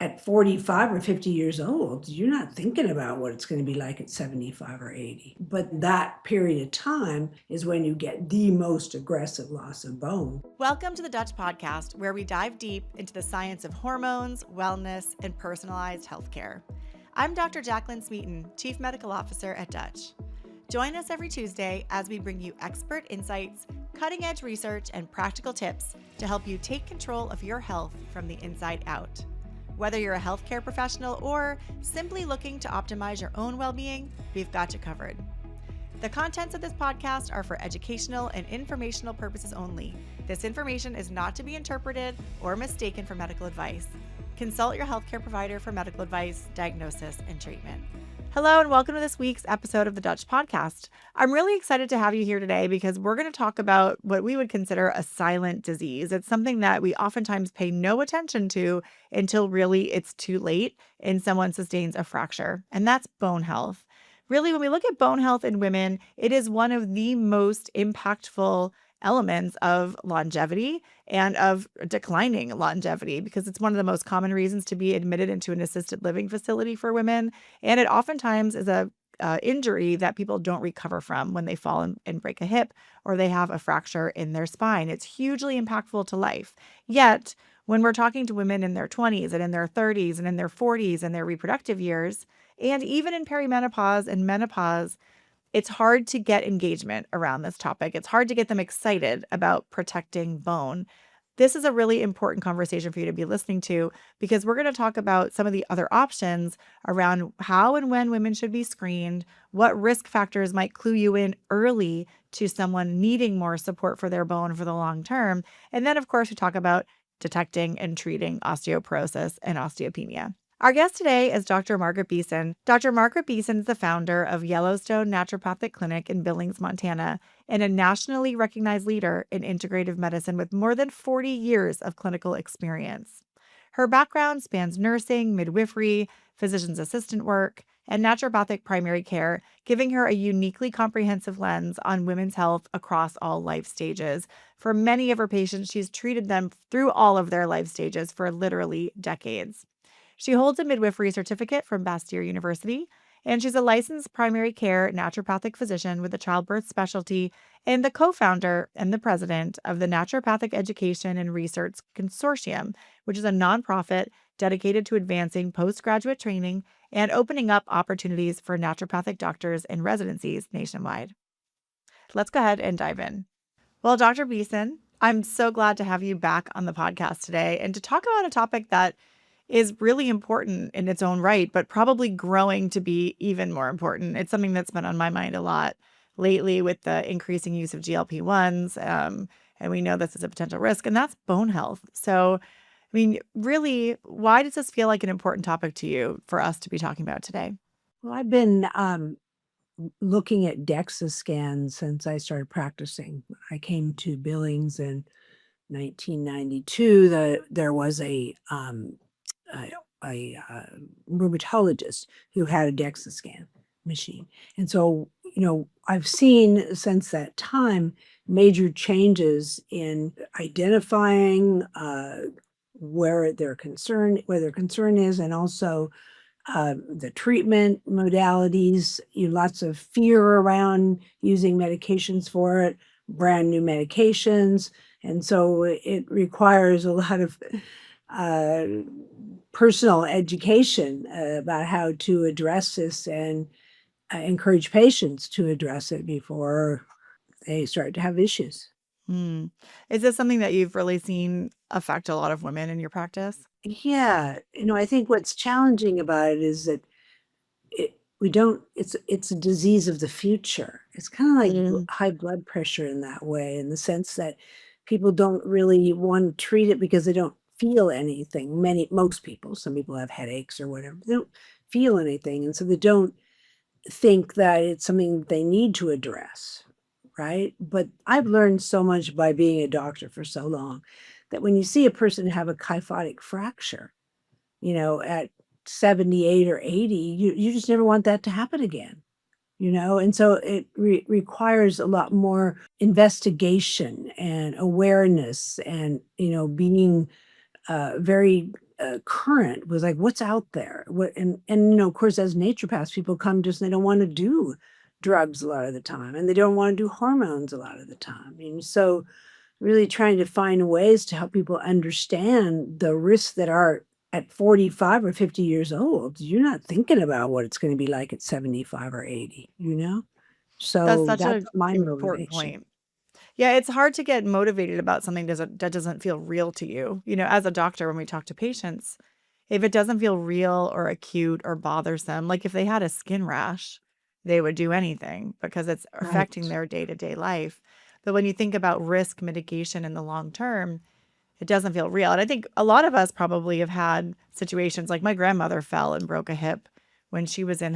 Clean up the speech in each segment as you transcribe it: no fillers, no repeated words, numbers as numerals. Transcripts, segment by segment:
at 45 or 50 years old, you're not thinking about what it's going to be like at 75 or 80. But that period of time is when you get the most aggressive loss of bone. Welcome to the Dutch Podcast, where we dive deep into the science of hormones, wellness, and personalized healthcare. I'm Dr. Jaclyn Smeaton, Chief Medical Officer at Dutch. Join us every Tuesday as we bring you expert insights, cutting-edge research, and practical tips to help you take control of your health from the inside out. Whether you're a healthcare professional or simply looking to optimize your own well-being, we've got you covered. The contents of this podcast are for educational and informational purposes only. This information is not to be interpreted or mistaken for medical advice. Consult your healthcare provider for medical advice, diagnosis, and treatment. Hello, and welcome to this week's episode of the Dutch Podcast. I'm really excited to have you here today because we're going to talk about what we would consider a silent disease. It's something that we oftentimes pay no attention to until really it's too late and someone sustains a fracture, and that's bone health. Really, when we look at bone health in women, it is one of the most impactful elements of longevity and of declining longevity because it's one of the most common reasons to be admitted into an assisted living facility for women. And it oftentimes is a injury that people don't recover from when they fall and break a hip or they have a fracture in their spine. It's hugely impactful to life. Yet, when we're talking to women in their 20s and in their 30s and in their 40s and their reproductive years, and even in perimenopause and menopause, it's hard to get engagement around this topic. It's hard to get them excited about protecting bone. This is a really important conversation for you to be listening to because we're going to talk about some of the other options around how and when women should be screened, what risk factors might clue you in early to someone needing more support for their bone for the long term. And then, of course, we talk about detecting and treating osteoporosis and osteopenia. Our guest today is Dr. Margaret Beeson. Dr. Margaret Beeson is the founder of Yellowstone Naturopathic Clinic in Billings, Montana, and a nationally recognized leader in integrative medicine with more than 40 years of clinical experience. Her background spans nursing, midwifery, physician's assistant work, and naturopathic primary care, giving her a uniquely comprehensive lens on women's health across all life stages. For many of her patients, she's treated them through all of their life stages for literally decades. She holds a midwifery certificate from Bastyr University, and she's a licensed primary care naturopathic physician with a childbirth specialty and the co-founder and the president of the Naturopathic Education and Research Consortium, which is a nonprofit dedicated to advancing postgraduate training and opening up opportunities for naturopathic doctors and residencies nationwide. Let's go ahead and dive in. Well, Dr. Beeson, I'm so glad to have you back on the podcast today and to talk about a topic that is really important in its own right, but probably growing to be even more important. It's something that's been on my mind a lot lately with the increasing use of GLP-1s, and we know this is a potential risk, and that's bone health. So, I mean, really, why does this feel like an important topic to you for us to be talking about today? Well, I've been looking at DEXA scans since I started practicing. I came to Billings in 1992. There was a rheumatologist who had a DEXA scan machine. And so, I've seen since that time major changes in identifying where their concern is, and also the treatment modalities, lots of fear around using medications for it, brand new medications. And so it requires a lot of personal education about how to address this and encourage patients to address it before they start to have issues. Hmm. Is this something that you've really seen affect a lot of women in your practice? Yeah, I think what's challenging about it is that it's a disease of the future. It's kind of like high blood pressure in that way, in the sense that people don't really want to treat it because they don't feel anything. Most people, some people have headaches or whatever, they don't feel anything. And so they don't think that it's something they need to address, right? But I've learned so much by being a doctor for so long that when you see a person have a kyphotic fracture, at 78 or 80, you just never want that to happen again. And so it requires a lot more investigation and awareness and, being very current was like, what's out there? Of course, as naturopaths, people come to us and they don't want to do drugs a lot of the time, and they don't want to do hormones a lot of the time. And so really trying to find ways to help people understand the risks that are at 45 or 50 years old. You're not thinking about what it's going to be like at 75 or 80, That's So such that's an my important motivation. point. Yeah, it's hard to get motivated about something that doesn't feel real to you. As a doctor, when we talk to patients, if it doesn't feel real or acute or bothersome, like if they had a skin rash, they would do anything because it's affecting Right. their day-to-day life. But when you think about risk mitigation in the long term, it doesn't feel real. And I think a lot of us probably have had situations like my grandmother fell and broke a hip when she was in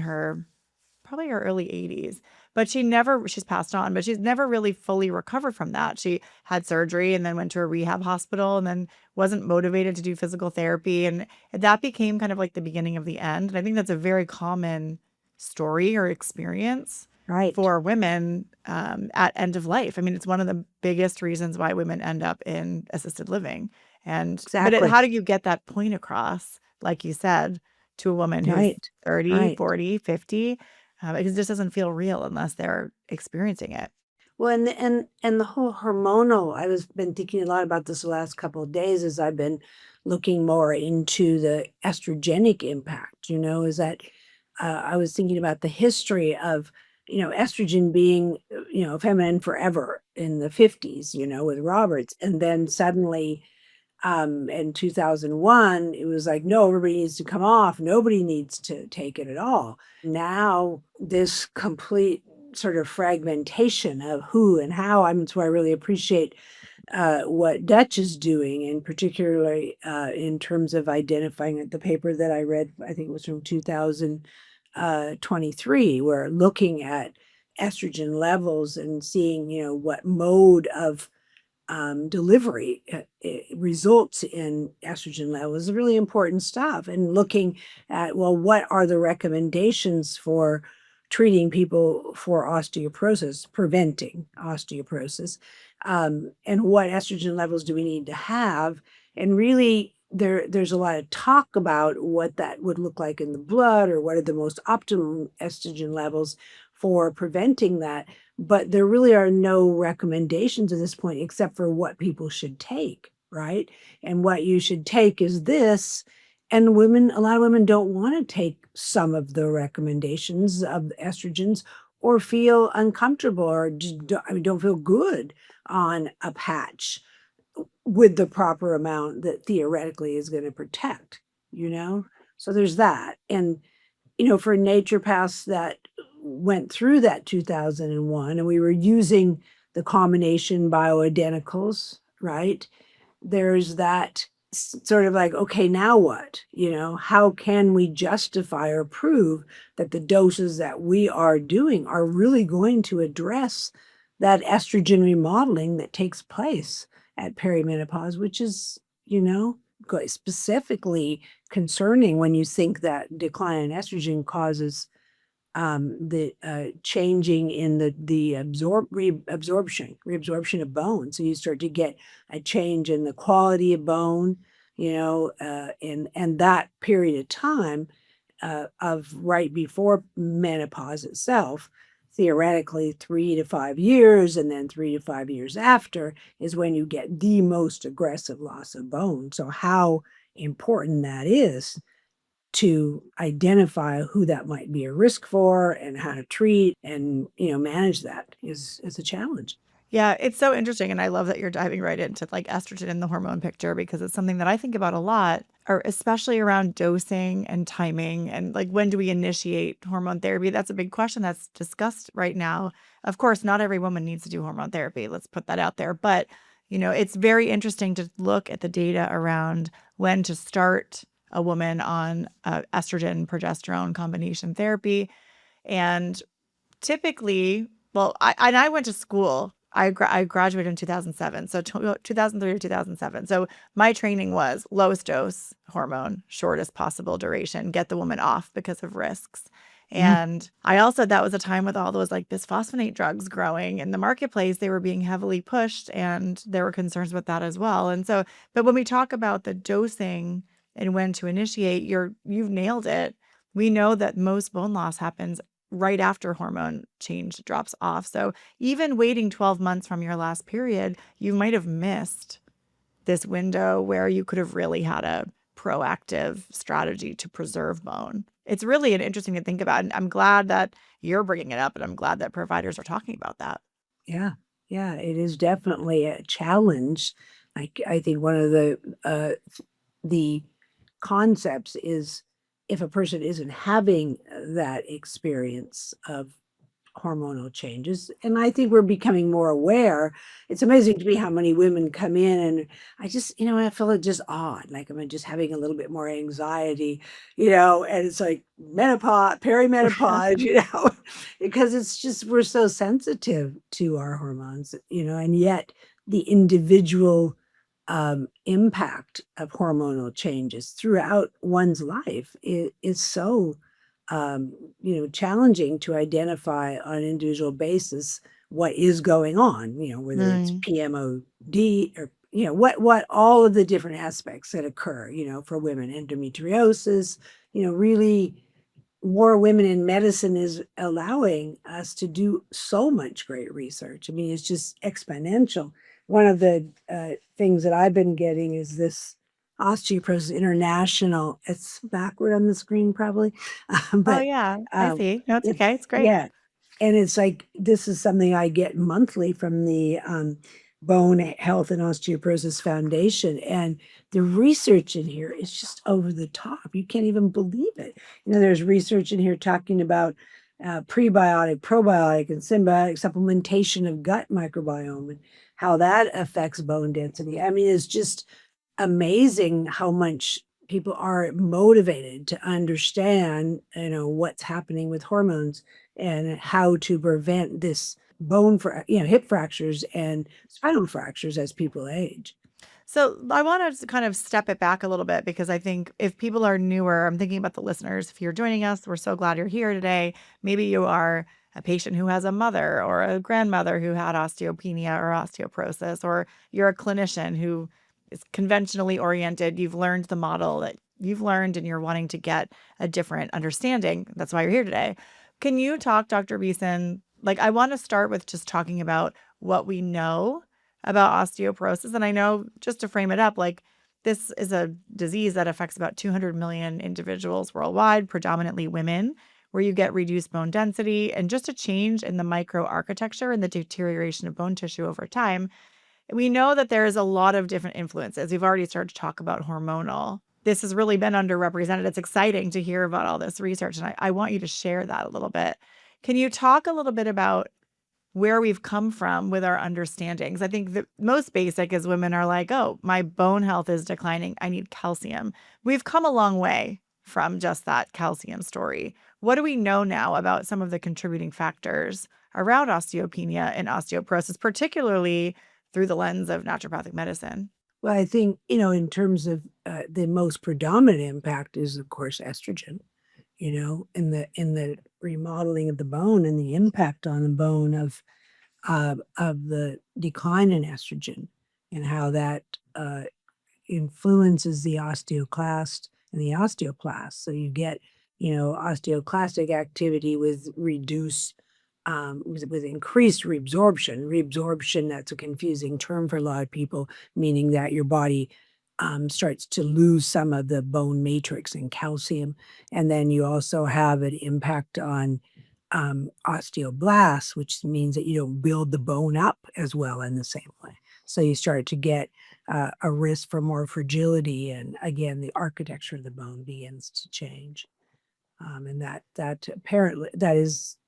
probably her early 80s. But she's passed on, but she's never really fully recovered from that. She had surgery and then went to a rehab hospital and then wasn't motivated to do physical therapy. And that became kind of like the beginning of the end. And I think that's a very common story or experience Right. for women at end of life. I mean, it's one of the biggest reasons why women end up in assisted living. Exactly. How do you get that point across, like you said, to a woman who's Right. 30, Right. 40, 50? Because it just doesn't feel real unless they're experiencing it. Well, and the whole hormonal, I was been thinking a lot about this the last couple of days as I've been looking more into the estrogenic impact, is that I was thinking about the history of, estrogen being, feminine forever in the 50s, with Roberts. And then suddenly in 2001, it was like, no, everybody needs to come off. Nobody needs to take it at all. Now, this complete sort of fragmentation of who and how, that's why I really appreciate what Dutch is doing, and particularly in terms of identifying the paper that I read, I think it was from 2023, where looking at estrogen levels and seeing, what mode of delivery results in estrogen levels is really important stuff. And looking at, well, what are the recommendations for treating people for osteoporosis, preventing osteoporosis, and what estrogen levels do we need to have? And really, there's a lot of talk about what that would look like in the blood, or what are the most optimum estrogen levels for preventing that. But there really are no recommendations at this point except for what people should take, right? And what you should take is this. And a lot of women don't want to take some of the recommendations of estrogens, or feel uncomfortable, or just don't feel good on a patch with the proper amount that theoretically is going to protect, you know? So there's that. And for naturopaths that went through that 2001, and we were using the combination bioidenticals, right? There's that sort of like, okay, now what? How can we justify or prove that the doses that we are doing are really going to address that estrogen remodeling that takes place at perimenopause, which is, specifically concerning when you think that decline in estrogen causes the changing in the reabsorption of bone. So you start to get a change in the quality of bone, and that period of time of right before menopause itself, theoretically 3 to 5 years, and then 3 to 5 years after is when you get the most aggressive loss of bone. So how important that is to identify who that might be a risk for, and how to treat and manage that is a challenge. Yeah, it's so interesting. And I love that you're diving right into like estrogen in the hormone picture because it's something that I think about a lot, or especially around dosing and timing and like when do we initiate hormone therapy? That's a big question that's discussed right now. Of course, not every woman needs to do hormone therapy. Let's put that out there. But, it's very interesting to look at the data around when to start a woman on estrogen progesterone combination therapy. And typically, well, I went to school. I graduated in 2007, so 2003 to 2007. So my training was lowest dose hormone, shortest possible duration, get the woman off because of risks. Mhm. And I also, that was a time with all those like bisphosphonate drugs growing in the marketplace. They were being heavily pushed, and there were concerns with that as well. And so, but when we talk about the dosing and when to initiate, you've nailed it. We know that most bone loss happens right after hormone change drops off. So even waiting 12 months from your last period, you might have missed this window where you could have really had a proactive strategy to preserve bone. It's really an interesting to think about. And I'm glad that you're bringing it up, and I'm glad that providers are talking about that. Yeah. Yeah, it is definitely a challenge. I think one of the concepts is if a person isn't having that experience of hormonal changes, and I think we're becoming more aware. It's amazing to me how many women come in, and I just, I feel it just odd, like I'm just having a little bit more anxiety, and it's like menopause, perimenopause, because it's just we're so sensitive to our hormones, and yet the individual impact of hormonal changes throughout one's life is so challenging to identify on an individual basis what is going on, whether it's Mm. PMOD or, what all of the different aspects that occur, for women, endometriosis, really more women in medicine is allowing us to do so much great research. I mean, it's just exponential. One of the things that I've been getting is this Osteoporosis International. It's backward on the screen, probably, Oh, but yeah. I see. No, it's it, okay. It's great. yeah, and it's like this is something I get monthly from the Bone Health and Osteoporosis Foundation, and the research in here is just over the top. You can't even believe it. There's research in here talking about prebiotic, probiotic, and symbiotic supplementation of gut microbiome and how that affects bone density. I mean, it's just amazing how much people are motivated to understand, what's happening with hormones and how to prevent this hip fractures and spinal fractures as people age. So I want to kind of step it back a little bit because I think if people are newer, I'm thinking about the listeners. If you're joining us, we're so glad you're here today. Maybe you are a patient who has a mother or a grandmother who had osteopenia or osteoporosis, or you're a clinician who is conventionally oriented. You've learned the model that you've learned and you're wanting to get a different understanding. That's why you're here today. Can you talk, Dr. Beeson? Like, I want to start with just talking about what we know about osteoporosis. And I know, just to frame it up, like, this is a disease that affects about 200 million individuals worldwide, predominantly women, where you get reduced bone density and just a change in the microarchitecture and the deterioration of bone tissue over time. We know that there is a lot of different influences. We've already started to talk about hormonal. This has really been underrepresented. It's exciting to hear about all this research, and I want you to share that a little bit. Can you talk a little bit about where we've come from with our understandings? I think the most basic is women are like, oh, my bone health is declining. I need calcium. We've come a long way from just that calcium story. What do we know now about some of the contributing factors around osteopenia and osteoporosis, particularly through the lens of naturopathic medicine? Well, I think, in terms of the most predominant impact is, of course, estrogen, in the remodeling of the bone and the impact on the bone of the decline in estrogen and how that influences the osteoclast and the osteoplast. So you get, osteoclastic activity with reduced, with increased reabsorption. Reabsorption, that's a confusing term for a lot of people, meaning that your body starts to lose some of the bone matrix and calcium. And then you also have an impact on osteoblasts, which means that you don't build the bone up as well in the same way. So you start to get a risk for more fragility, and again, the architecture of the bone begins to change. And that apparently that is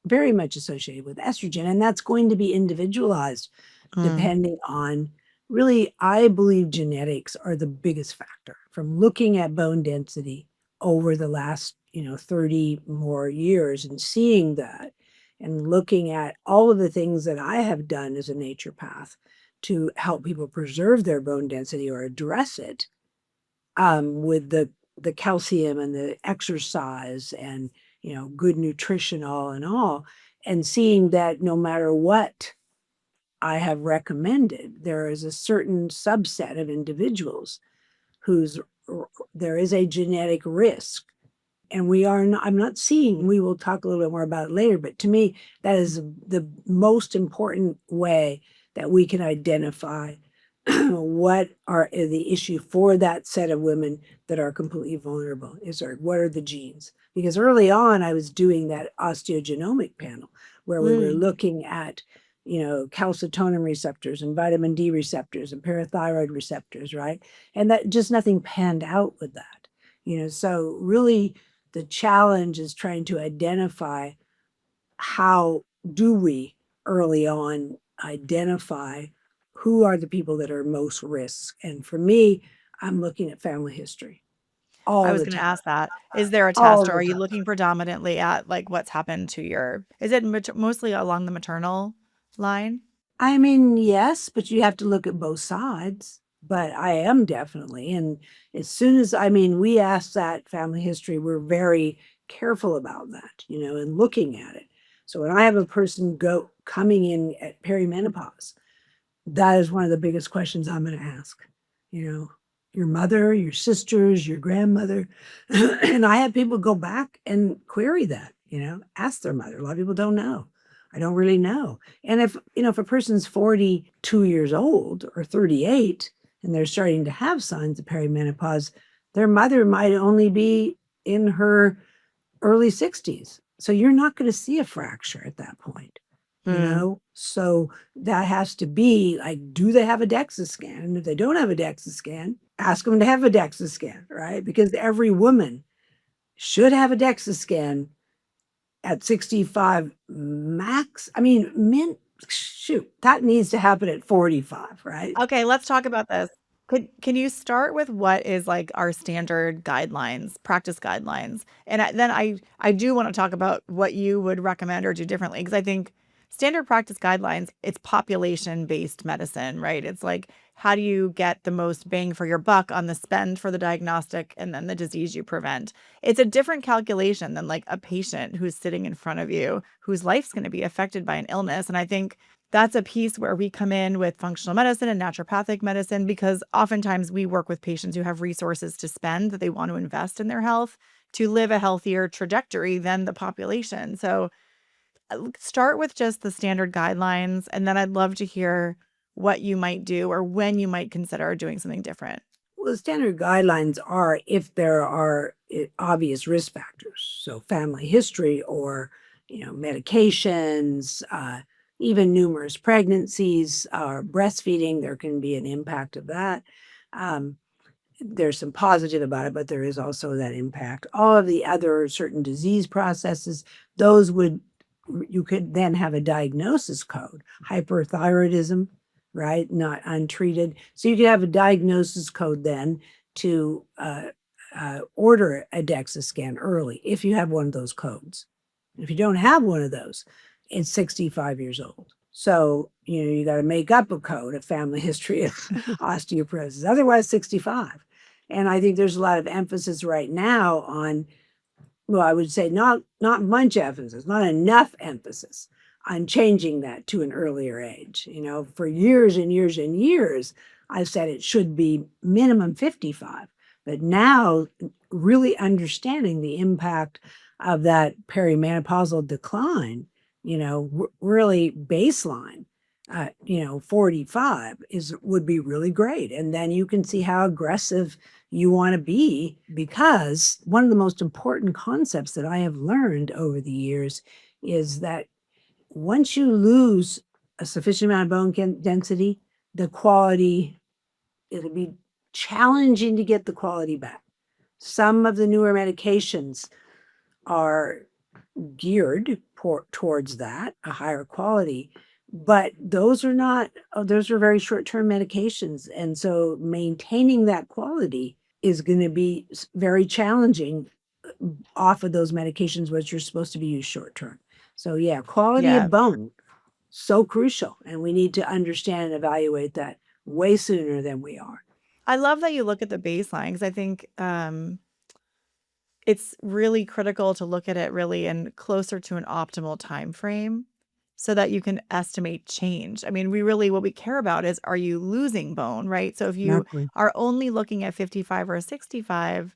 very much associated with estrogen, and that's going to be individualized Mm. depending on really, I believe genetics are the biggest factor. From looking at bone density over the last 30 more years and seeing that and looking at all of the things that I have done as a naturopath to help people preserve their bone density or address it, with the calcium and the exercise and good nutrition all in all, and seeing that no matter what I have recommended, there is a certain subset of individuals whose there is a genetic risk. And I'm not seeing, we will talk a little bit more about it later, but to me, that is the most important way that we can identify what are the issue for that set of women that are completely vulnerable what are the genes? Because early on, I was doing that osteogenomic panel where we were looking at, calcitonin receptors and vitamin D receptors and parathyroid receptors, right? And that just nothing panned out with that, so really the challenge is trying to identify how do we early on identify who are the people that are most risk. And for me, I'm looking at family history I all was the going to time, ask that. Is there a all test, or the are you time. looking predominantly at like what's happened to is it mostly along the maternal line? I mean, yes, but you have to look at both sides. But I am definitely. And as soon as, we ask that family history, we're very careful about that, and looking at it. So when I have a person coming in at perimenopause, that is one of the biggest questions I'm going to ask. Your mother, your sisters, your grandmother. And I have people go back and query that, ask their mother. A lot of people don't know. I don't really know. And if a person's 42 years old or 38 and they're starting to have signs of perimenopause, their mother might only be in her early 60s. So you're not going to see a fracture at that point. So that has to be like, do they have a DEXA scan? And if they don't have a DEXA scan, ask them to have a DEXA scan, right? Because every woman should have a DEXA scan at 65 max. Men, shoot, that needs to happen at 45, right? Okay, let's talk about this. Can you start with what is like our standard guidelines, practice guidelines? And then I do want to talk about what you would recommend or do differently, because I think standard practice guidelines, it's population-based medicine, right? It's like, how do you get the most bang for your buck on the spend for the diagnostic and then the disease you prevent? It's a different calculation than like a patient who's sitting in front of you whose life's going to be affected by an illness. And I think that's a piece where we come in with functional medicine and naturopathic medicine, because oftentimes we work with patients who have resources to spend that they want to invest in their health to live a healthier trajectory than the population. So start with just the standard guidelines, and then I'd love to hear what you might do or when you might consider doing something different. Well, the standard guidelines are if there are obvious risk factors, so family history or medications, even numerous pregnancies or breastfeeding, there can be an impact of that. There's some positive about it, but there is also that impact. All of the other certain disease processes, you could then have a diagnosis code, hyperthyroidism, right? Not untreated. So you could have a diagnosis code then to order a DEXA scan early if you have one of those codes. If you don't have one of those, it's 65 years old. So, you got to make up a code, a family history of osteoporosis, otherwise 65. And I think there's a lot of emphasis right now on, well, I would say not much emphasis, not enough emphasis on changing that to an earlier age. For years and years and years, I've said it should be minimum 55. But now, really understanding the impact of that perimenopausal decline, really baseline, 45 would be really great. And then you can see how aggressive you want to be, because one of the most important concepts that I have learned over the years is that once you lose a sufficient amount of bone density, the quality, it'll be challenging to get the quality back. Some of the newer medications are geared towards that, a higher quality, but those are very short-term medications. And so maintaining that quality is going to be very challenging off of those medications, which are supposed to be used short-term. So yeah, quality Yeah. of bone, so crucial. And we need to understand and evaluate that way sooner than we are. I love that you look at the baseline, because I think it's really critical to look at it really in closer to an optimal time frame. so that you can estimate change. I mean, what we care about is, are you losing bone, right? So if you Exactly. are only looking at 55 or 65,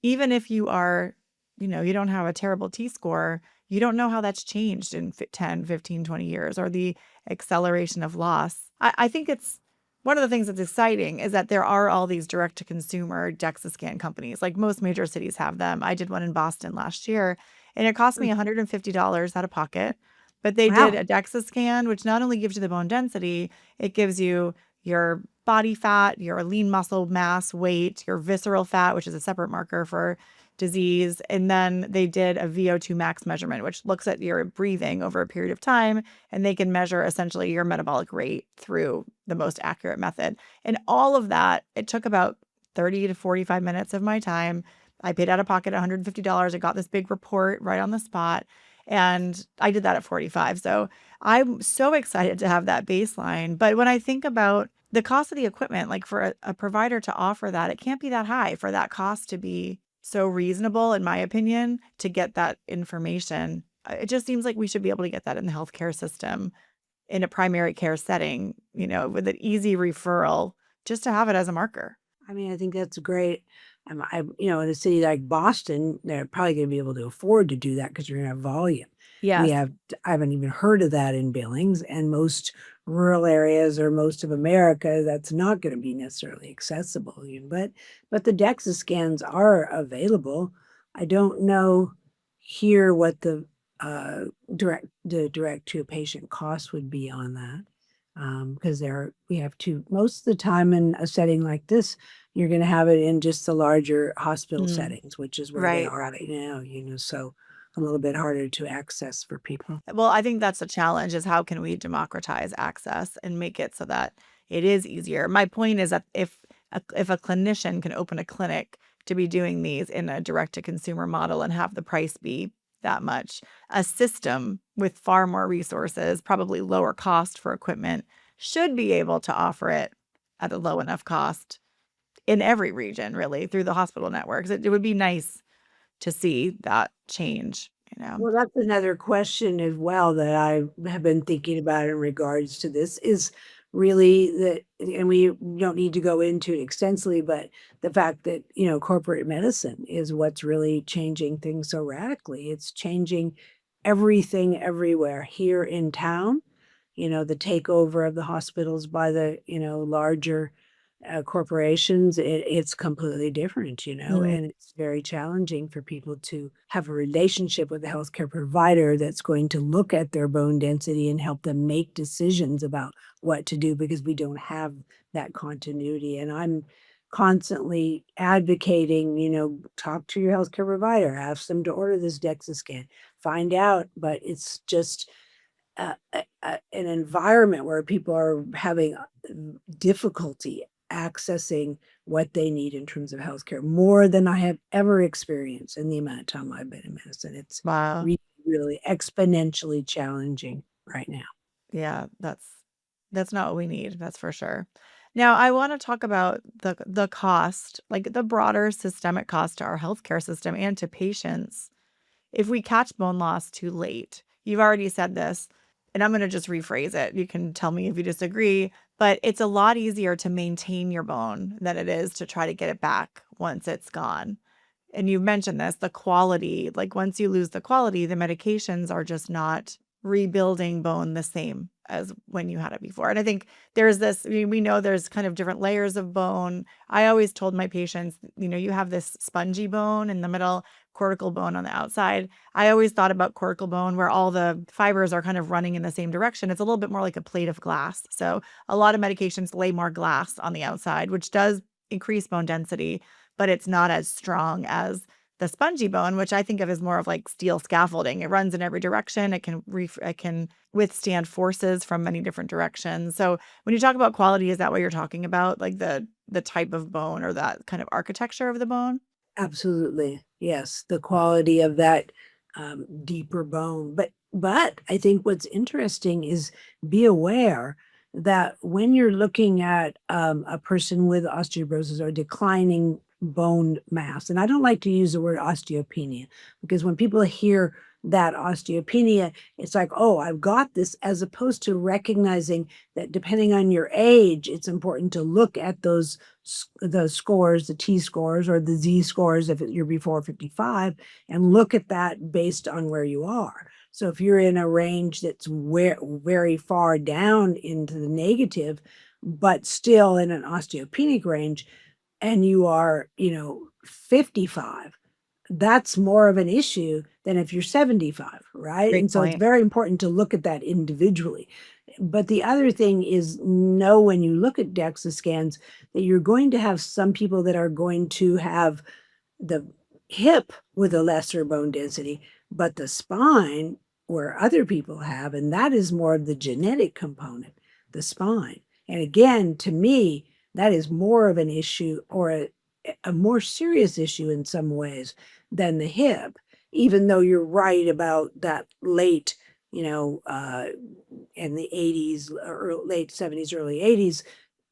even if you are, you don't have a terrible T-score, you don't know how that's changed in 10, 15, 20 years, or the acceleration of loss. I think it's one of the things that's exciting is that there are all these direct-to-consumer DEXA scan companies. Like most major cities have them. I did one in Boston last year, and it cost me Mm. $150 out of pocket. But they did Wow. a DEXA scan, which not only gives you the bone density, it gives you your body fat, your lean muscle mass, weight, your visceral fat, which is a separate marker for disease. And then they did a VO2 max measurement, which looks at your breathing over a period of time. And they can measure essentially your metabolic rate through the most accurate method. And all of that, it took about 30 to 45 minutes of my time. I paid out of pocket $150. I got this big report right on the spot. And I did that at 45. So I'm so excited to have that baseline. But when I think about the cost of the equipment, like for a provider to offer that, it can't be that high for that cost to be so reasonable, in my opinion, to get that information. It just seems like we should be able to get that in the healthcare system in a primary care setting, with an easy referral, just to have it as a marker. I mean, I think that's great. In a city like Boston, they're probably going to be able to afford to do that because you're going to have volume. Yes. I haven't even heard of that in Billings, and most rural areas or most of America, that's not going to be necessarily accessible. But the DEXA scans are available. I don't know here what the direct to a patient cost would be on that. Because we have to, most of the time in a setting like this, you're going to have it in just the larger hospital settings, which is where they Right. are right now, so a little bit harder to access for people. Well, I think that's a challenge, is how can we democratize access and make it so that it is easier. My point is that if a clinician can open a clinic to be doing these in a direct to consumer model and have the price be that much, a system with far more resources, probably lower cost for equipment, should be able to offer it at a low enough cost in every region, really, through the hospital networks. It would be nice to see that change. Well, that's another question as well that I have been thinking about in regards to this is really that, and we don't need to go into it extensively, but the fact that, corporate medicine is what's really changing things so radically. It's changing everything everywhere here in town, the takeover of the hospitals by the, larger corporations, it's completely different, Mm. and it's very challenging for people to have a relationship with a healthcare provider that's going to look at their bone density and help them make decisions about what to do because we don't have that continuity. And I'm constantly advocating, talk to your healthcare provider, ask them to order this DEXA scan, find out, but it's just an environment where people are having difficulty accessing what they need in terms of healthcare more than I have ever experienced in the amount of time I've been in medicine. It's Wow. really, really exponentially challenging right now. Yeah, that's not what we need, that's for sure. Now, I want to talk about the cost, like the broader systemic cost to our healthcare system and to patients if we catch bone loss too late. You've already said this, and I'm going to just rephrase it. You can tell me if you disagree, but it's a lot easier to maintain your bone than it is to try to get it back once it's gone. And you mentioned this, the quality, like once you lose the quality, the medications are just not rebuilding bone the same as when you had it before. And I think there's this, we know there's kind of different layers of bone. I always told my patients, you have this spongy bone in the middle, cortical bone on the outside. I always thought about cortical bone where all the fibers are kind of running in the same direction. It's a little bit more like a plate of glass. So a lot of medications lay more glass on the outside, which does increase bone density, but it's not as strong as the spongy bone, which I think of as more of like steel scaffolding. It runs in every direction. It can withstand forces from many different directions. So when you talk about quality, is that what you're talking about? Like the type of bone or that kind of architecture of the bone? Absolutely. Yes, the quality of that deeper bone. But I think what's interesting is be aware that when you're looking at a person with osteoporosis or declining bone mass, and I don't like to use the word osteopenia because when people hear that osteopenia, it's like, oh, I've got this, as opposed to recognizing that depending on your age, it's important to look at those scores, the T scores or the Z scores if you're before 55, and look at that based on where you are. So if you're in a range that's very far down into the negative, but still in an osteopenic range, and you are, 55, that's more of an issue than if you're 75, right? Great And so it's point. very important to look at that individually. But the other thing is, know when you look at DEXA scans that you're going to have some people that are going to have the hip with a lesser bone density, but the spine where other people have, and that is more of the genetic component, the spine. And again, to me, that is more of an issue, or a more serious issue in some ways than the hip, even though you're right about that late, in the 80s, or late 70s, early 80s,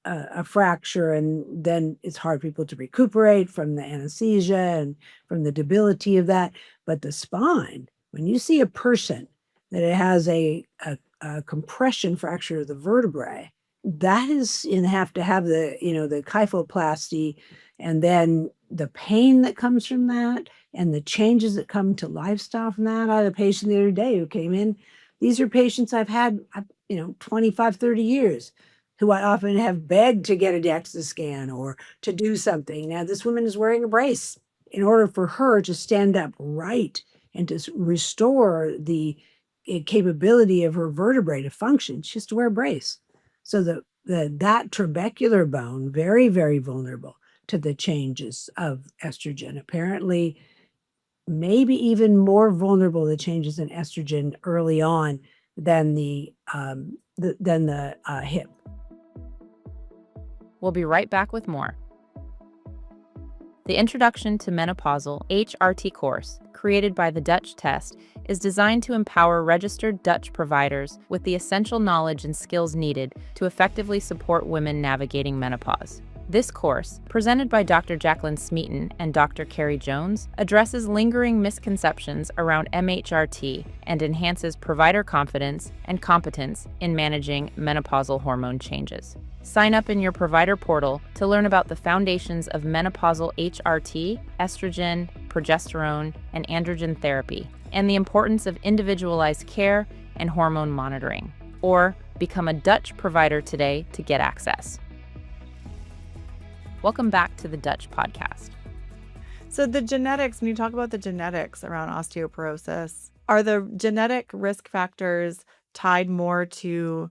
a fracture, and then it's hard for people to recuperate from the anesthesia and from the debility of that. But the spine, when you see a person that it has a compression fracture of the vertebrae, that is, you have to have the kyphoplasty, and then the pain that comes from that and the changes that come to lifestyle from that. I had a patient the other day who came in. These are patients I've had, 25, 30 years, who I often have begged to get a DEXA scan or to do something. Now, this woman is wearing a brace. In order for her to stand up right and to restore the capability of her vertebrae to function, she has to wear a brace. So that trabecular bone, very, very vulnerable to the changes of estrogen. Apparently, maybe even more vulnerable to changes in estrogen early on than the hip. We'll be right back with more. The Introduction to Menopausal HRT course, created by the Dutch Test, is designed to empower registered Dutch providers with the essential knowledge and skills needed to effectively support women navigating menopause. This course, presented by Dr. Jaclyn Smeaton and Dr. Carrie Jones, addresses lingering misconceptions around MHRT and enhances provider confidence and competence in managing menopausal hormone changes. Sign up in your provider portal to learn about the foundations of menopausal HRT, estrogen, progesterone, and androgen therapy, and the importance of individualized care and hormone monitoring. Or become a Dutch provider today to get access. Welcome back to the Dutch podcast. So the genetics, when you talk about the genetics around osteoporosis, are the genetic risk factors tied more to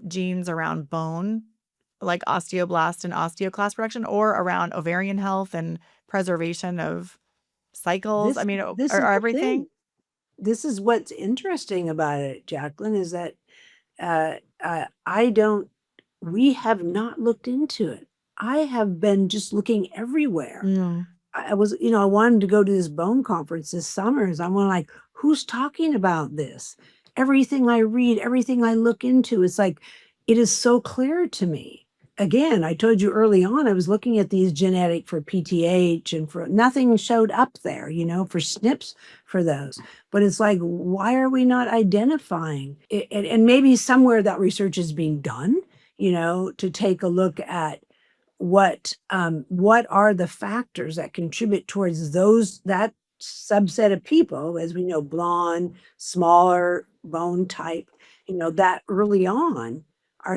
genes around bone, like osteoblast and osteoclast production, or around ovarian health and preservation of cycles? This Or this is the everything? thing. This is what's interesting about it, Jaclyn, is that we have not looked into it. I have been just looking everywhere. I was, I wanted to go to this bone conference this summer. I'm like, who's talking about this? Everything I read, everything I look into, it's like, it is so clear to me. Again, I told you early on, I was looking at these genetic for PTH, and for nothing showed up there, for SNPs for those. But it's like, why are we not identifying it? And maybe somewhere that research is being done, to take a look at what are the factors that contribute towards that subset of people, as we know, blonde, smaller bone type, that early on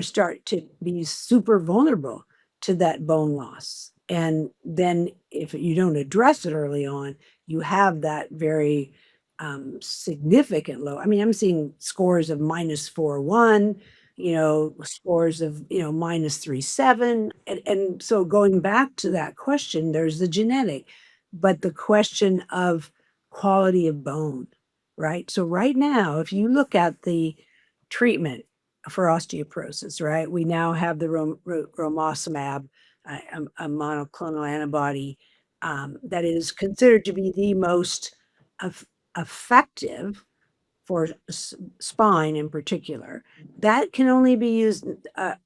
start to be super vulnerable to that bone loss. And then if you don't address it early on, you have that very significant low. I mean, I'm seeing scores of -4.1, scores of, -3.7. And so going back to that question, there's the genetic, but the question of quality of bone, right? So right now, if you look at the treatment for osteoporosis, right, we now have the romosozumab, a monoclonal antibody that is considered to be the most effective for spine in particular, that can only be used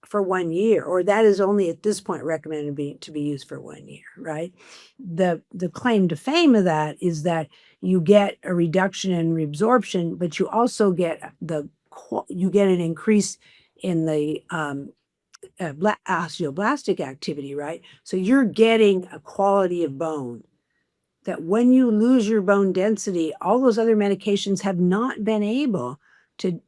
for 1 year, or that is only at this point recommended to be used for 1 year, right? The claim to fame of that is that you get a reduction in reabsorption, but you also get an increase in the osteoblastic activity, right? So you're getting a quality of bone that when you lose your bone density, all those other medications have not been able to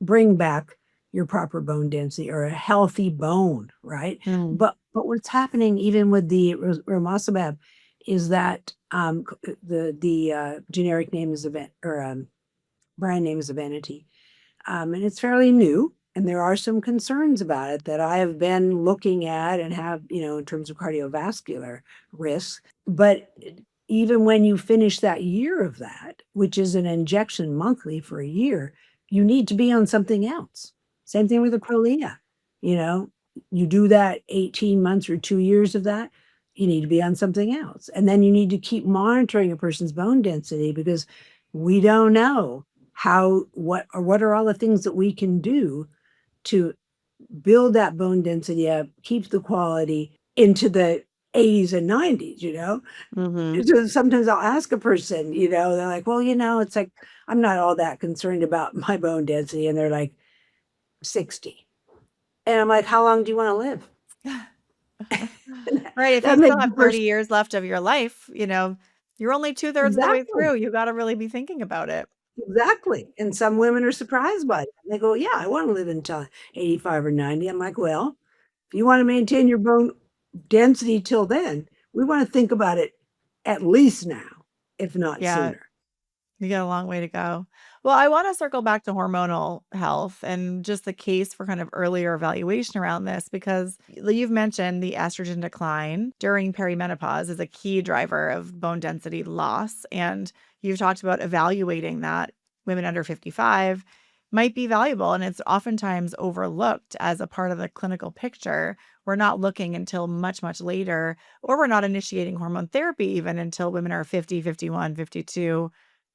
bring back your proper bone density or a healthy bone, right? But what's happening even with the romosozumab is that the generic name is brand name is Evenity, and it's fairly new. And there are some concerns about it that I have been looking at and have, in terms of cardiovascular risks. But even when you finish that year of that, which is an injection monthly for a year, you need to be on something else. Same thing with the Prolia. You do that 18 months or 2 years of that, you need to be on something else. And then you need to keep monitoring a person's bone density because we don't know what are all the things that we can do to build that bone density up, keep the quality into the 80s and 90s, So sometimes I'll ask a person, they're like, well, it's like, I'm not all that concerned about my bone density. And they're like 60. And I'm like, how long do you want to live? Right. If you still have 30 years left of your life, you're only 2/3 of the way through. You got to really be thinking about it. Exactly. And some women are surprised by it. They go, yeah, I want to live until 85 or 90. I'm like, well, if you want to maintain your bone density till then, we want to think about it at least now, if not sooner. You got a long way to go. Well, I want to circle back to hormonal health and just the case for kind of earlier evaluation around this, because you've mentioned the estrogen decline during perimenopause is a key driver of bone density loss. And you've talked about evaluating that women under 55 might be valuable. And it's oftentimes overlooked as a part of the clinical picture. We're not looking until much, much later, or we're not initiating hormone therapy even until women are 50, 51, 52,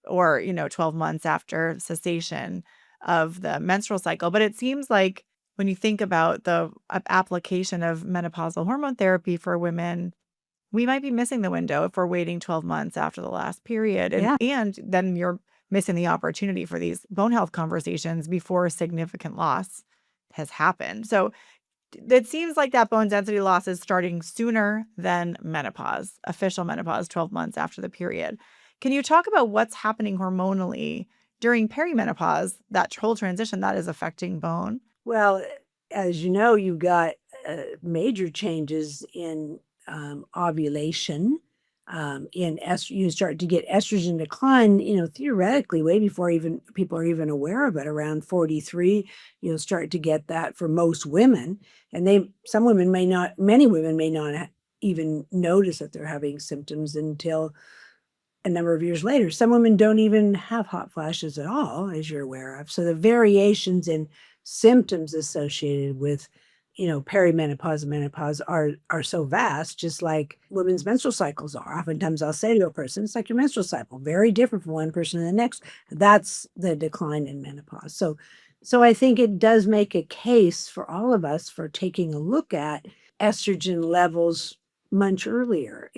or 12 months after cessation of the menstrual cycle. But it seems like when you think about the application of menopausal hormone therapy for women, we might be missing the window if we're waiting 12 months after the last period. And then you're missing the opportunity for these bone health conversations before significant loss has happened. So it seems like that bone density loss is starting sooner than menopause, official menopause, 12 months after the period. Can you talk about what's happening hormonally during perimenopause, that whole transition that is affecting bone? Well, as you know, you've got major changes in ovulation. You start to get estrogen decline, theoretically, way before even people are even aware of it. Around 43, you'll start to get that for most women. And many women may not even notice that they're having symptoms until a number of years later. Some women don't even have hot flashes at all, as you're aware of. So the variations in symptoms associated with, perimenopause and menopause are so vast, just like women's menstrual cycles are. Oftentimes I'll say to a person, it's like your menstrual cycle, very different from one person to the next. That's the decline in menopause. So I think it does make a case for all of us for taking a look at estrogen levels much earlier,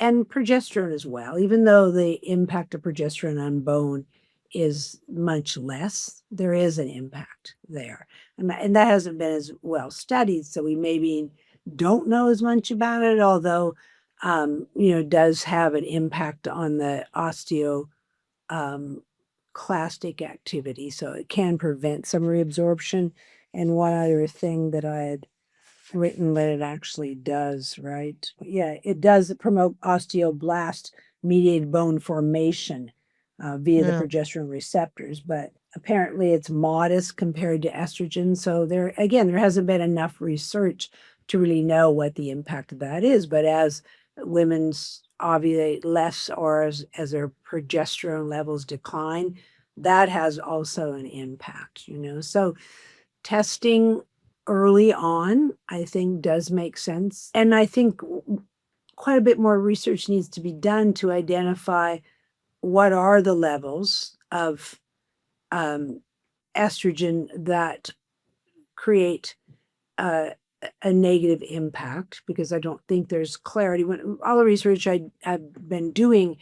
and progesterone as well, even though the impact of progesterone on bone is much less, there is an impact there. And that hasn't been as well studied, so we maybe don't know as much about it, although, does have an impact on the osteoclastic activity, so it can prevent some reabsorption. And one other thing that I had written that it actually does, right? Yeah, it does promote osteoblast-mediated bone formation via the progesterone receptors, but apparently it's modest compared to estrogen. So there hasn't been enough research to really know what the impact of that is. But as women ovulate less or as their progesterone levels decline, that has also an impact, So testing early on, I think, does make sense. And I think quite a bit more research needs to be done to identify what are the levels of estrogen that create a negative impact, because I don't think there's clarity. When all the research I've been doing,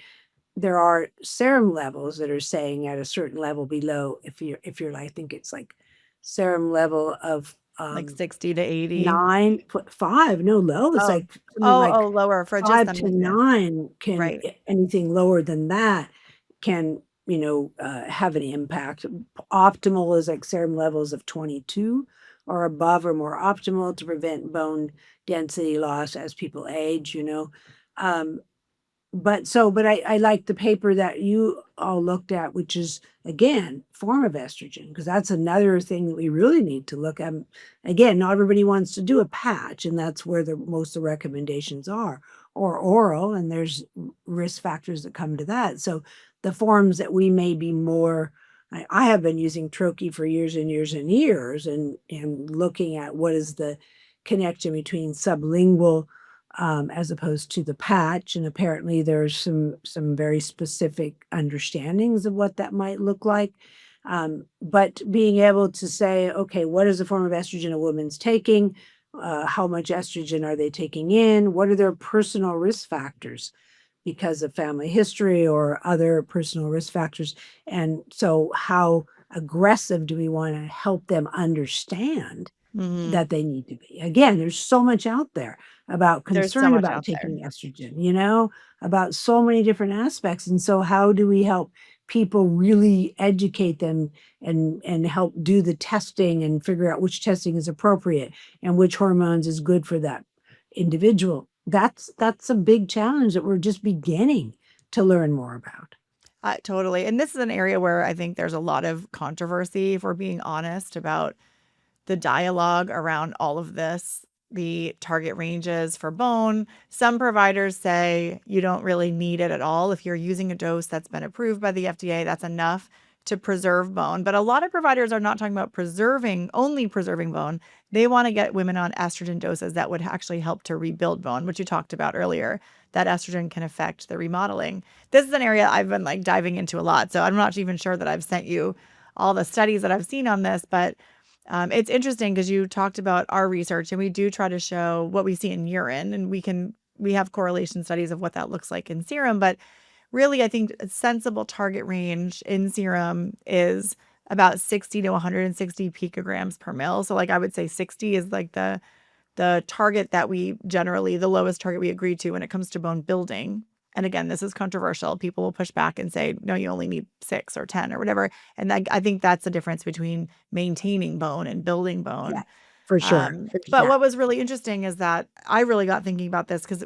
there are serum levels that are saying at a certain level below, if you're I think it's like serum level of Like 60 to 80. 9.5, no, low. It's Oh, like something like lower for just 5 the to maintenance. 9 can Right. anything lower than that can, have an impact. Optimal is like serum levels of 22 or above are more optimal to prevent bone density loss as people age. Um, but I like the paper that you all looked at, which is again form of estrogen, because that's another thing that we really need to look at. Again, not everybody wants to do a patch, and that's where the most of the recommendations are, or oral, and there's risk factors that come to that. So the forms that we may be more, I have been using Troche for years and years and years, and looking at what is the connection between sublingual as opposed to the patch. And apparently there's some very specific understandings of what that might look like. But being able to say, okay, what is the form of estrogen a woman's taking? How much estrogen are they taking in? What are their personal risk factors because of family history or other personal risk factors? And so how aggressive do we want to help them understand that they need to be? Again, there's so much out there about There's so concern much about out there. taking estrogen, about so many different aspects. And so how do we help people really educate them and help do the testing and figure out which testing is appropriate and which hormones is good for that individual? That's a big challenge that we're just beginning to learn more about. Totally. And this is an area where I think there's a lot of controversy, if we're being honest, about the dialogue around all of this, the target ranges for bone. Some providers say you don't really need it at all. If you're using a dose that's been approved by the FDA, that's enough to preserve bone. But a lot of providers are not talking about only preserving bone. They want to get women on estrogen doses that would actually help to rebuild bone, which you talked about earlier, that estrogen can affect the remodeling. This is an area I've been diving into a lot. So I'm not even sure that I've sent you all the studies that I've seen on this, but it's interesting because you talked about our research, and we do try to show what we see in urine, and we have correlation studies of what that looks like in serum. But really, I think a sensible target range in serum is about 60 to 160 picograms per mil. So I would say 60 is the target that the lowest target we agree to when it comes to bone building. And again, this is controversial. People will push back and say, no, you only need 6 or 10 or whatever. And I think that's the difference between maintaining bone and building bone. Yeah, for sure. But what was really interesting is that I really got thinking about this because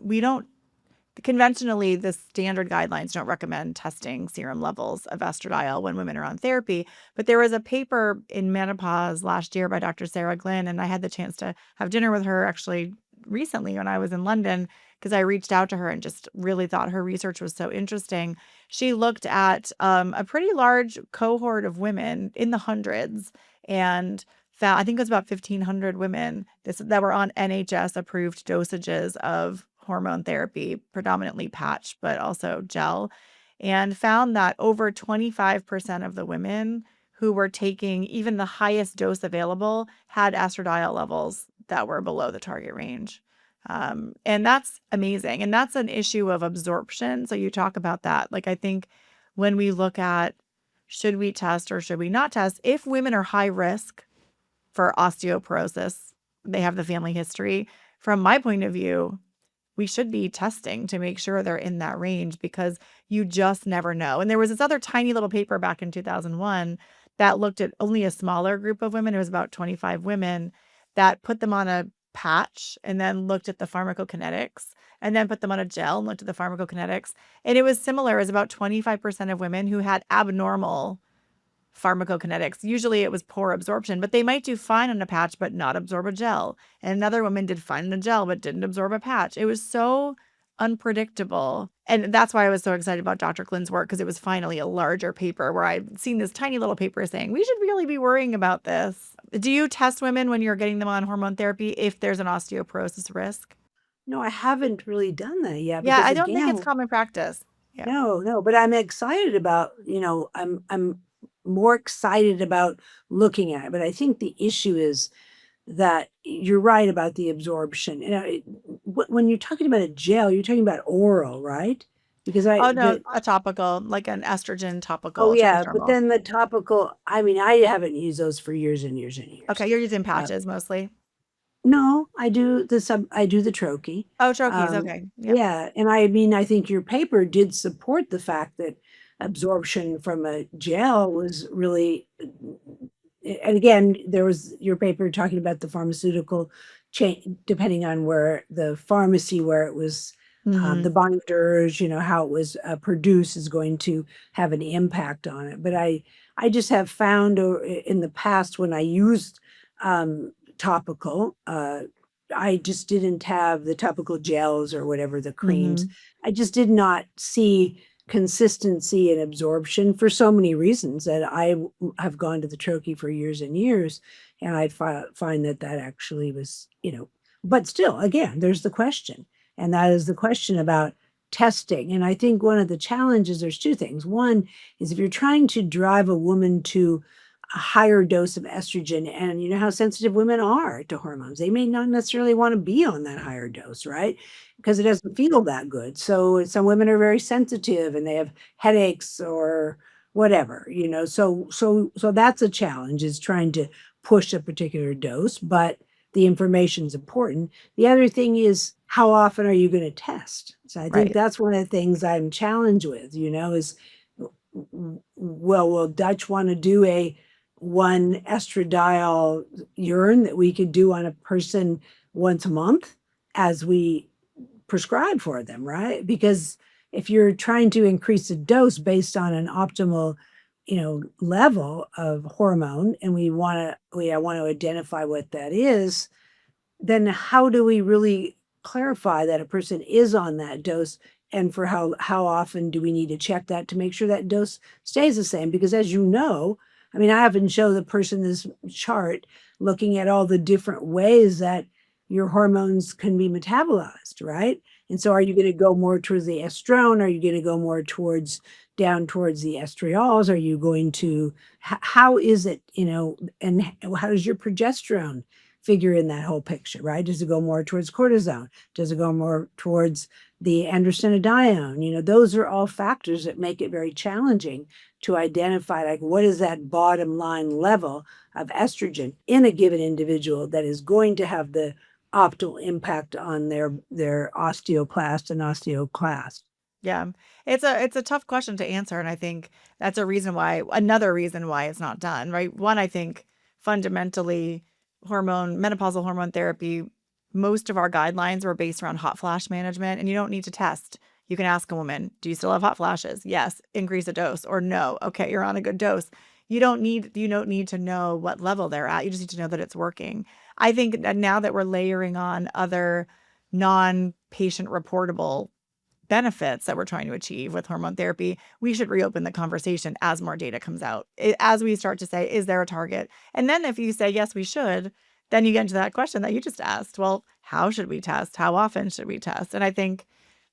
conventionally, the standard guidelines don't recommend testing serum levels of estradiol when women are on therapy. But there was a paper in Menopause last year by Dr. Sarah Glynn, and I had the chance to have dinner with her actually recently when I was in London, because I reached out to her and just really thought her research was so interesting. She looked at a pretty large cohort of women in the hundreds and found, I think it was about 1,500 women that were on NHS-approved dosages of hormone therapy, predominantly patch, but also gel, and found that over 25% of the women who were taking even the highest dose available had estradiol levels that were below the target range. And that's amazing. And that's an issue of absorption. So you talk about that. I think when we look at should we test or should we not test, if women are high risk for osteoporosis, they have the family history, from my point of view, we should be testing to make sure they're in that range, because you just never know. And there was this other tiny little paper back in 2001 that looked at only a smaller group of women. It was about 25 women that put them on a patch and then looked at the pharmacokinetics, and then put them on a gel and looked at the pharmacokinetics. And it was similar. It was about 25% of women who had abnormal pharmacokinetics. Usually it was poor absorption, but they might do fine on a patch but not absorb a gel. And another woman did fine on a gel but didn't absorb a patch. It was so unpredictable. And that's why I was so excited about Dr. Glynn's work, because it was finally a larger paper where I'd seen this tiny little paper saying we should really be worrying about this. Do you test women when you're getting them on hormone therapy if there's an osteoporosis risk? No, I haven't really done that yet, Yeah, because I don't think it's again, common practice. Yeah. No, but I'm excited about, I'm more excited about looking at it. But I think the issue is that you're right about the absorption. When you're talking about a gel, you're talking about oral, right? Because Oh, no, a topical, like an estrogen oh topical yeah, but transdermal. then the topical, I mean, I haven't used those for years and years and Okay, years. you're using Uh, patches mostly. no, I do the troche. Oh, troches, Um, okay. Yep. yeah, and I mean, I think your paper did support the fact that absorption from a gel was really, and again, there was your paper talking about the pharmaceutical chain, depending on where the pharmacy, where it was, the Mhm. binders, how it was produced is going to have an impact on it. But I just have found in the past when I used topical, I just didn't have the topical gels or whatever, the creams. Mhm. I just did not see consistency and absorption for so many reasons that have gone to the troche for years and years, and I find that actually was, but still, again, there's the question, and that is the question about testing. And I think one of the challenges, there's two things. One is if you're trying to drive a woman to a higher dose of estrogen, and you know how sensitive women are to hormones, they may not necessarily want to be on that higher dose, right? Because it doesn't feel that good. So some women are very sensitive and they have headaches or whatever, so that's a challenge, is trying to push a particular dose, but the information is important. The other thing is, how often are you going to test? So I think Right. that's one of the things I'm challenged with, is, well, will Dutch want to do a one estradiol urine that we could do on a person once a month as we prescribe for them, right? Because if you're trying to increase the dose based on an optimal, level of hormone, and we want to identify what that is, then how do we really clarify that a person is on that dose, and for how often do we need to check that to make sure that dose stays the same? Because as you know, I mean, I often show the person this chart looking at all the different ways that your hormones can be metabolized, right? And so are you going to go more towards the estrone? Are you going to go more down towards the estriols? Are you going to, how is it, and how does your progesterone figure in that whole picture, right? Does it go more towards cortisone? Does it go more towards the androstenedione? Those are all factors that make it very challenging to identify, like, what is that bottom line level of estrogen in a given individual that is going to have the optimal impact on their osteoclast and osteoclast. Yeah. It's a tough question to answer, and I think that's another reason why it's not done, right? One, I think fundamentally menopausal hormone therapy, most of our guidelines were based around hot flash management, and you don't need to test. You can ask a woman, "Do you still have hot flashes?" Yes, increase the dose, or no. Okay, you're on a good dose. You don't need to know what level they're at. You just need to know that it's working. I think that now that we're layering on other non-patient reportable benefits that we're trying to achieve with hormone therapy, we should reopen the conversation as more data comes out. As we start to say, is there a target? And then if you say, yes, we should, then you get into that question that you just asked. Well, how should we test? How often should we test? And I think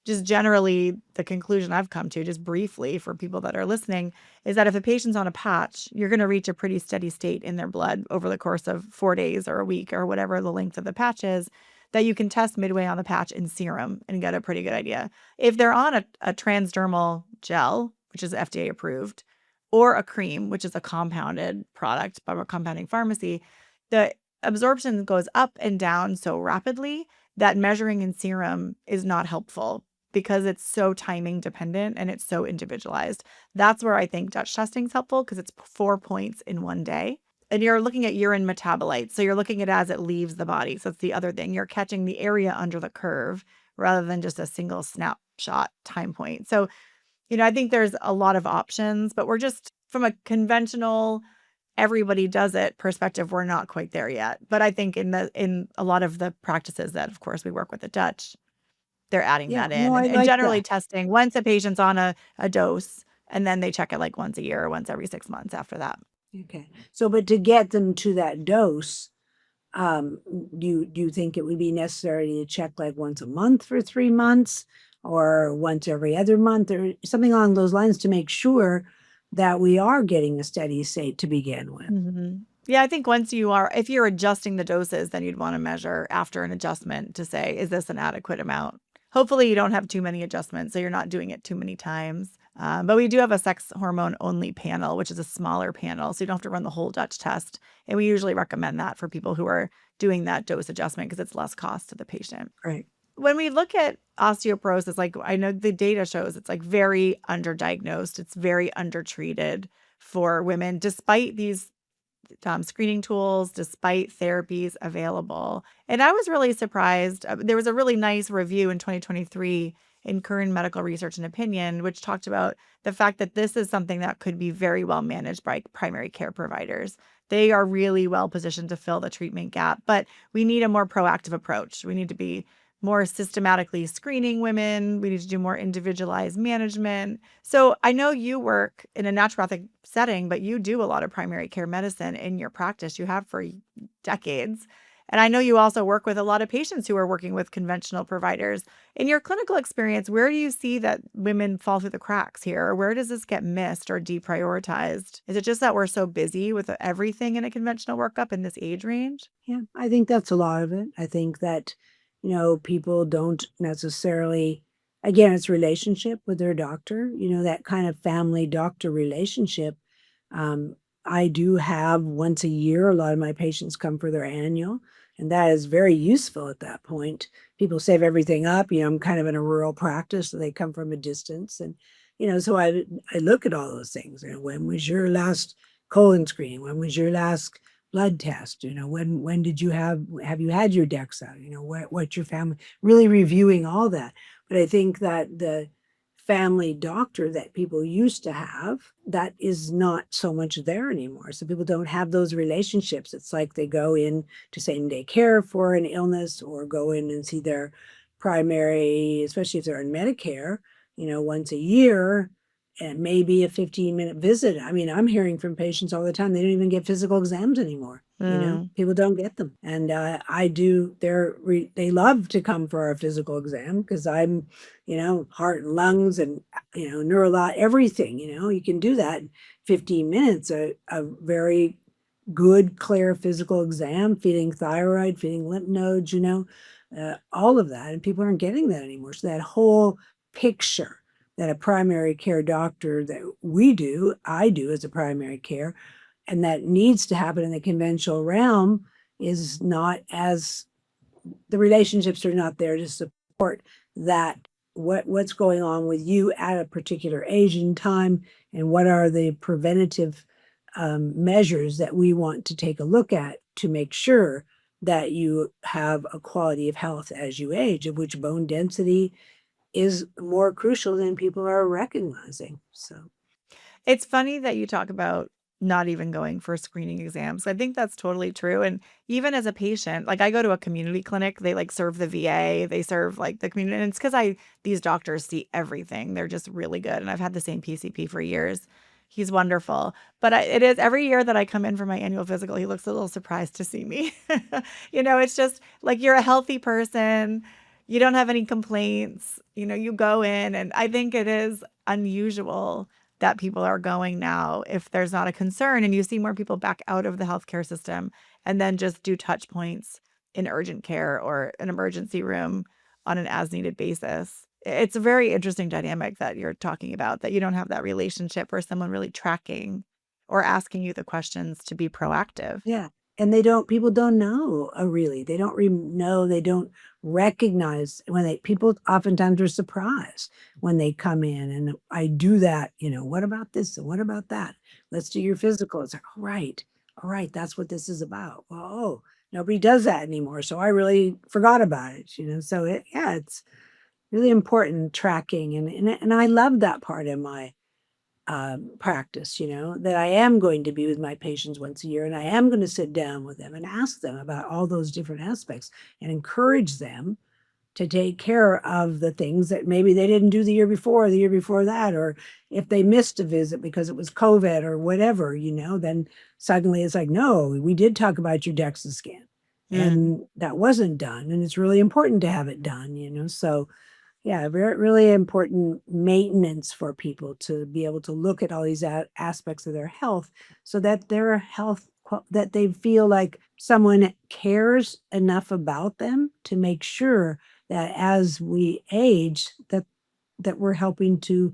just generally the conclusion I've come to, just briefly for people that are listening, is that if a patient's on a patch, you're going to reach a pretty steady state in their blood over the course of 4 days or a week or whatever the length of the patch is, that you can test midway on the patch in serum and get a pretty good idea. If they're on a transdermal gel, which is FDA approved, or a cream, which is a compounded product by a compounding pharmacy, the absorption goes up and down so rapidly that measuring in serum is not helpful because it's so timing dependent and it's so individualized. That's where I think Dutch testing is helpful, because it's 4 points in one day. And you're looking at urine metabolites. So you're looking at it as it leaves the body. So that's the other thing. You're catching the area under the curve rather than just a single snapshot time point. So, I think there's a lot of options, but we're just from a conventional everybody does it perspective, we're not quite there yet. But I think in a lot of the practices that, of course, we work with the Dutch, they're adding Yeah, that in, no, I and like generally that. testing once a patient's on a dose, and then they check it like once a year or once every 6 months after that. Okay. So, but to get them to that dose, do you think it would be necessary to check like once a month for 3 months? or once every other month or something along those lines to make sure that we are getting a steady state to begin with. Yeah, I think if you're adjusting the doses, then you'd want to measure after an adjustment to say, is this an adequate amount? Hopefully you don't have too many adjustments, so you're not doing it too many times. But we do have a sex hormone only panel, which is a smaller panel, so you don't have to run the whole Dutch test. And we usually recommend that for people who are doing that dose adjustment because it's less cost to the patient. Right. When we look at osteoporosis, like I know the data shows it's like very underdiagnosed, it's very undertreated for women, despite these screening tools, despite therapies available. And I was really surprised. There was a really nice review in 2023 in Current Medical Research and Opinion, which talked about the fact that this is something that could be very well managed by primary care providers. They are really well positioned to fill the treatment gap, but we need a more proactive approach. We need to be more systematically screening women. We need to do more individualized management. So I know you work in a naturopathic setting, but you do a lot of primary care medicine in your practice. You have for decades. And I know you also work with a lot of patients who are working with conventional providers. In your clinical experience, where do you see that women fall through the cracks here? Or where does this get missed or deprioritized? Is it just that we're so busy with everything in a conventional workup in this age range? Yeah, I think that's a lot of it. I think that, people don't necessarily, again, it's relationship with their doctor, that kind of family doctor relationship. I do have once a year, a lot of my patients come for their annual, and that is very useful at that point. People save everything up. I'm kind of in a rural practice, so they come from a distance. And, so I look at all those things. When was your last colon screening? When was your last blood test? When did you have you had your DEXA? What's your family, really reviewing all that. But I think that the family doctor that people used to have, that is not so much there anymore. So people don't have those relationships. It's like they go in to same-day care for an illness or go in and see their primary, especially if they're in Medicare, once a year, and maybe a 15-minute visit. I mean, I'm hearing from patients all the time, they don't even get physical exams anymore. People don't get them. And they love to come for our physical exam because I'm, heart and lungs and, neurolog, everything, you can do that in 15 minutes, a very good, clear physical exam, feeding thyroid, feeding lymph nodes, all of that. And people aren't getting that anymore. So that whole picture that a primary care doctor that I do as a primary care, and that needs to happen in the conventional realm is not as, the relationships are not there to support that, what's going on with you at a particular age and time, and what are the preventative measures that we want to take a look at to make sure that you have a quality of health as you age, of which bone density is more crucial than people are recognizing. So It's funny that you talk about not even going for screening exams. I think that's totally true. And even as a patient, like I go to a community clinic, they like serve the VA, they serve like the community. And it's because these doctors see everything. They're just really good. And I've had the same PCP for years. He's wonderful. But it is every year that I come in for my annual physical, he looks a little surprised to see me. It's just like you're a healthy person. You don't have any complaints. You go in, and I think it is unusual that people are going now if there's not a concern, and you see more people back out of the healthcare system and then just do touch points in urgent care or an emergency room on an as needed basis. It's a very interesting dynamic that you're talking about, that you don't have that relationship or someone really tracking or asking you the questions to be proactive. yeah, and people don't know, really, they don't know, they don't recognize people oftentimes are surprised when they come in, and I do that, what about this and what about that? Let's do your physical. It's like, all right, that's what this is about. Well, nobody does that anymore, so I really forgot about it, so it's really important tracking, and I love that part of my practice, that I am going to be with my patients once a year, and I am going to sit down with them and ask them about all those different aspects and encourage them to take care of the things that maybe they didn't do the year before or the year before that, or if they missed a visit because it was COVID or whatever, then suddenly it's like, no, we did talk about your DEXA scan and that wasn't done. And it's really important to have it done, so Yeah, very really important maintenance for people to be able to look at all these aspects of their health so that their that they feel like someone cares enough about them to make sure that as we age that we're helping to,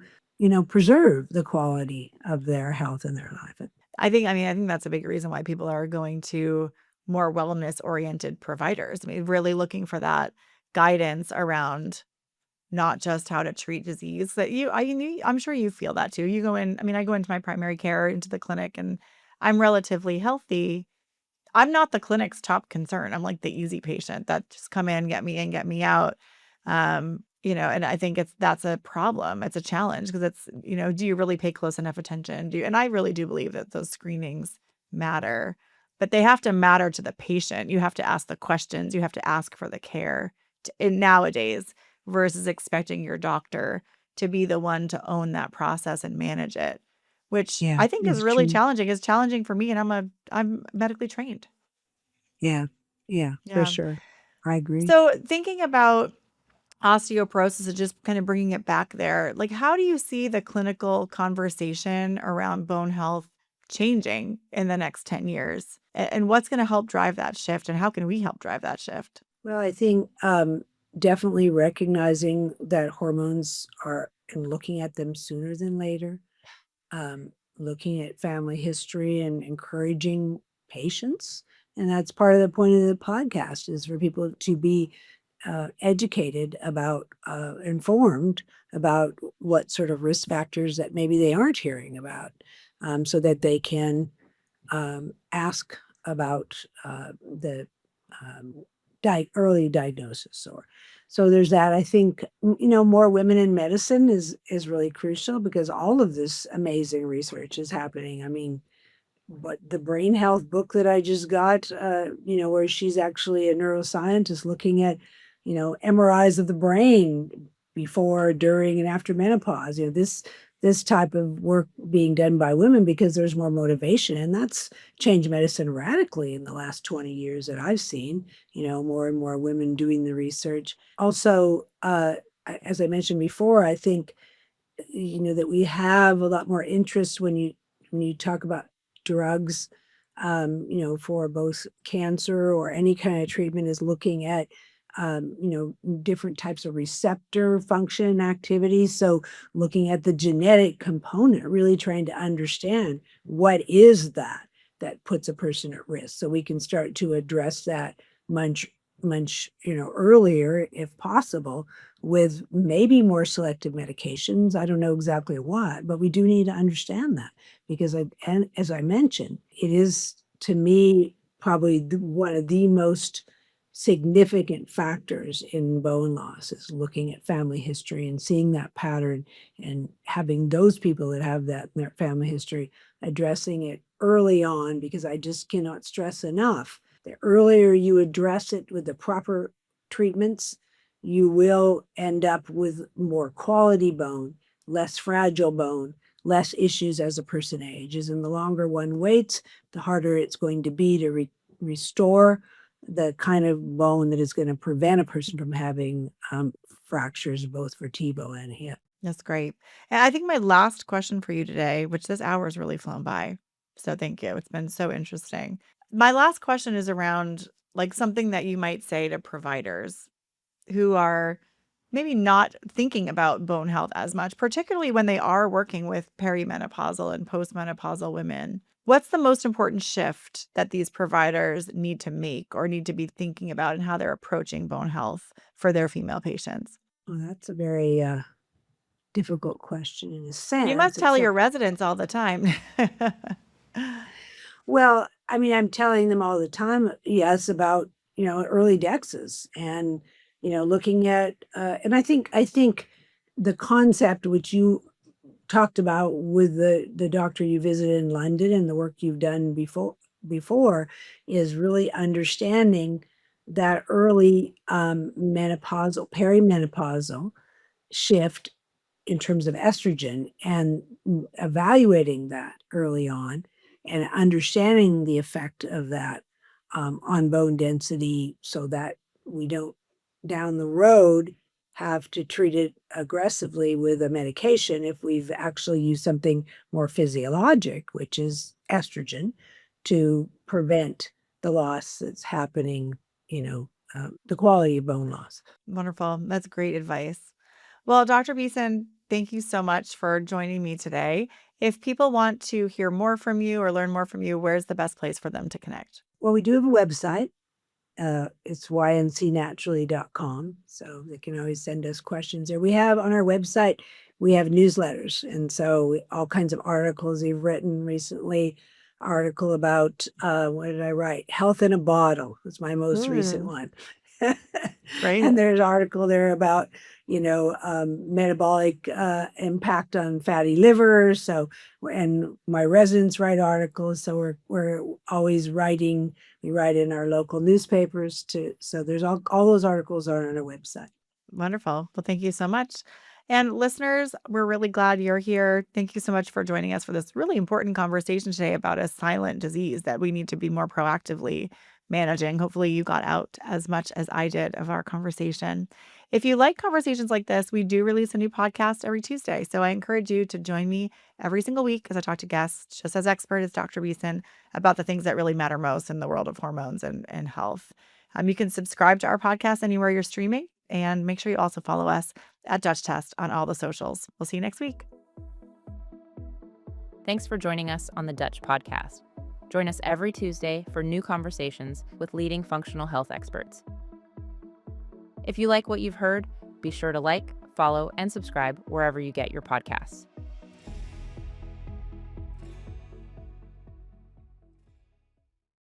preserve the quality of their health in their life. I think that's a big reason why people are going to more wellness-oriented providers. I mean, really looking for that guidance around not just how to treat disease that I'm sure you feel that too. You go in, I mean, I go into my primary care, into the clinic, and I'm relatively healthy. I'm not the clinic's top concern. I'm like the easy patient that just come in, get me out. And I think that's a problem. It's a challenge because do you really pay close enough attention? And I really do believe that those screenings matter, but they have to matter to the patient. You have to ask the questions, you have to ask for the care nowadays versus expecting your doctor to be the one to own that process and manage it, which Yeah, I think is it's really true. challenging. It's challenging for me, and I'm medically trained. Yeah. Yeah, for Yeah. sure. I agree. So thinking about osteoporosis and just kind of bringing it back there, like how do you see the clinical conversation around bone health changing in the next 10 years? And what's going to help drive that shift? And how can we help drive that shift? Well, I think definitely recognizing that hormones are and looking at them sooner than later, um, looking at family history and encouraging patients. And that's part of the point of the podcast is for people to be educated about, informed about what sort of risk factors that maybe they aren't hearing about, so that they can ask about the um, early diagnosis. Or so there's that. I think more women in medicine is really crucial because all of this amazing research is happening. I mean, but the brain health book that I just got, where she's actually a neuroscientist looking at, MRIs of the brain before, during, and after menopause. This type of work being done by women because there's more motivation, and that's changed medicine radically in the last 20 years that I've seen. More and more women doing the research. Also, as I mentioned before, I think that we have a lot more interest when you talk about drugs, for both cancer or any kind of treatment is looking at, different types of receptor function activities. So looking at the genetic component, really trying to understand what is that puts a person at risk. So we can start to address that much earlier if possible with maybe more selective medications. I don't know exactly what, but we do need to understand that because and as I mentioned, it is to me probably one of the most significant factors in bone loss is looking at family history and seeing that pattern and having those people that have that in their family history addressing it early on, because I just cannot stress enough, the earlier you address it with the proper treatments, you will end up with more quality bone, less fragile bone, less issues as a person ages. And the longer one waits, the harder it's going to be to restore the kind of bone that is going to prevent a person from having fractures both vertebral and hip. That's great. And I think my last question for you today, which this hour has really flown by. So thank you. It's been so interesting. My last question is around like something that you might say to providers who are maybe not thinking about bone health as much, particularly when they are working with perimenopausal and postmenopausal women. What's the most important shift that these providers need to make or need to be thinking about in how they're approaching bone health for their female patients? Well, that's a very difficult question in a You must sense, tell your except, residents all the time. well, I mean, I'm telling them all the time, yes, about, early DEXAs and, looking at, and I think the concept which you talked about with the doctor you visited in London and the work you've done before is really understanding that early menopausal, perimenopausal shift in terms of estrogen and evaluating that early on and understanding the effect of that on bone density so that we don't down the road have to treat it aggressively with a medication if we've actually used something more physiologic, which is estrogen, to prevent the loss that's happening, the quality of bone loss. Wonderful. That's great advice. Well, Dr. Beeson, thank you so much for joining me today. If people want to hear more from you or learn more from you, where's the best place for them to connect? Well, we do have a website. It's yncnaturally.com. So they can always send us questions there. We have on our website, we have newsletters. And so all kinds of articles we've written recently. Article about, what did I write? Health in a Bottle was my most recent one. Great. And there's an article there about, metabolic impact on fatty liver. So, and my residents write articles. So we're always writing. We write in our local newspapers so there's all those articles are on our website. Wonderful. Well, thank you so much. And listeners, we're really glad you're here. Thank you so much for joining us for this really important conversation today about a silent disease that we need to be more proactively managing. Hopefully, you got out as much as I did of our conversation. If you like conversations like this, we do release a new podcast every Tuesday. So I encourage you to join me every single week as I talk to guests, just as expert as Dr. Beeson, about the things that really matter most in the world of hormones and health. You can subscribe to our podcast anywhere you're streaming, and make sure you also follow us at Dutch Test on all the socials. We'll see you next week. Thanks for joining us on the Dutch Podcast. Join us every Tuesday for new conversations with leading functional health experts. If you like what you've heard, be sure to like, follow, and subscribe wherever you get your podcasts.